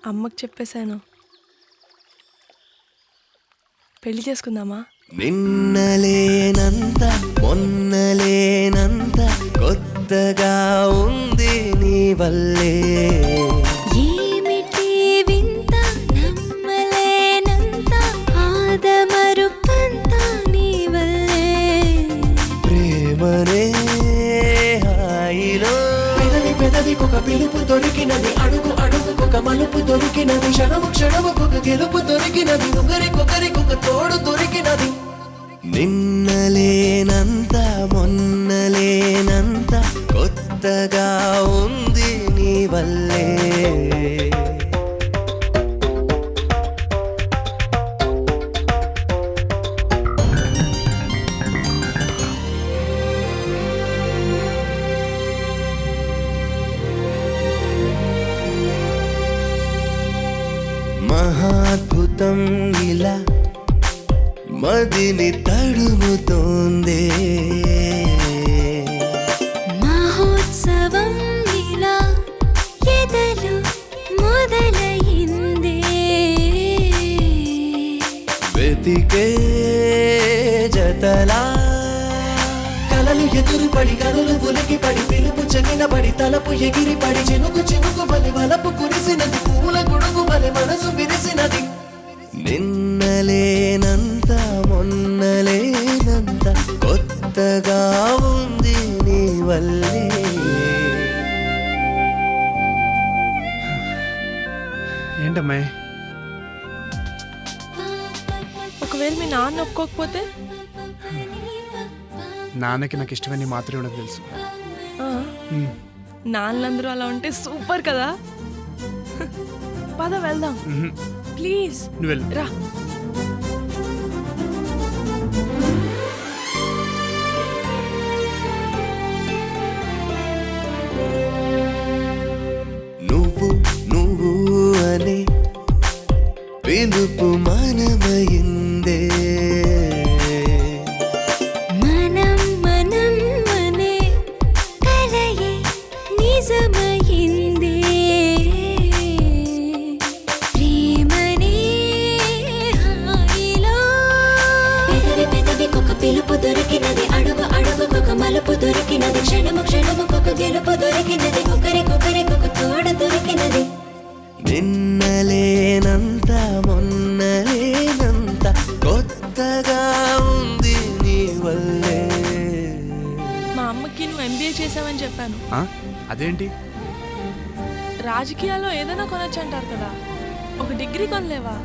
అమ్మకి చెప్పేశాను, పెళ్లి చేసుకుందామా? నిన్నలేనంత మొన్నలేనంత కొత్తగా ఉంది నీ వల్లే. ఏమిటి వింత నమ్మలేనంత ఆదమరుపంత నీ వల్లే. ప్రేమనే హాయిలో పెదవికొక పిలుపు దొరికినది, అడుగు అడుగుకొక మలుపు దొరికినది, క్షణము క్షణముకొక గెలుపు దొరికినది, ఒకరికొకరికొక తోడు దొరికినది. నిన్నలేనంత మొన్నలేనంత కొత్తగా ఉంది నీ వల్లే. మహాద్భుతం ఇలా మదిని తడుముతోందే. మహోత్సవం ఇలా ఎదలు మొదలైందే. వెతికే జతలా కలలు ఎదురుపడి కనులు ఉలికి పడి పిలుపు చెగినబడి తలపు ఎగిరిపడి చినుకు చినుకు బలి వలపు కురిసినది, పూల గుడుగు బలి మనసు విరిసినది. నిన్నలేనంత మొన్నలేనంత కొత్తగా ఉంది నీ వల్లే. ఏంటమ్మాయి? ఒకవేళ మీ నాన్న ఒప్పుకోకపోతే? నాన్నకి నాకు ఇష్టమని మాత్రమే ఉండదు తెలుసు. నాన్నలందరూ అలా ఉంటే సూపర్ కదా. పద వెళ్దాం ప్లీజ్. నువ్వు వెళ్ళు. రా. నువ్వు నువ్వు అనే పిలుపు మనమయిందే. మనం మనం అనే కలయే నిజమయిందే. ప్రేమనే హాయిలో పెదవికొక పిలుపు దొరికినది, అడుగు అడుగుకొక మలుపు దొరికినది, క్షణము క్షణముకొక గెలుపు దొరికినది, ఒకరికొకరికొక తోడ దొరికినది. నిన్నలేనంత మొన్నలేనంత కొత్తగా ఉంది నీ వల్లే. మా అమ్మకి నువ్వు MBA చేసావని చెప్పాను. అదేంటి? రాజకీయాల్లో ఏదైనా కొనొచ్చు అంటారు కదా, ఒక డిగ్రీ కొనలేవా?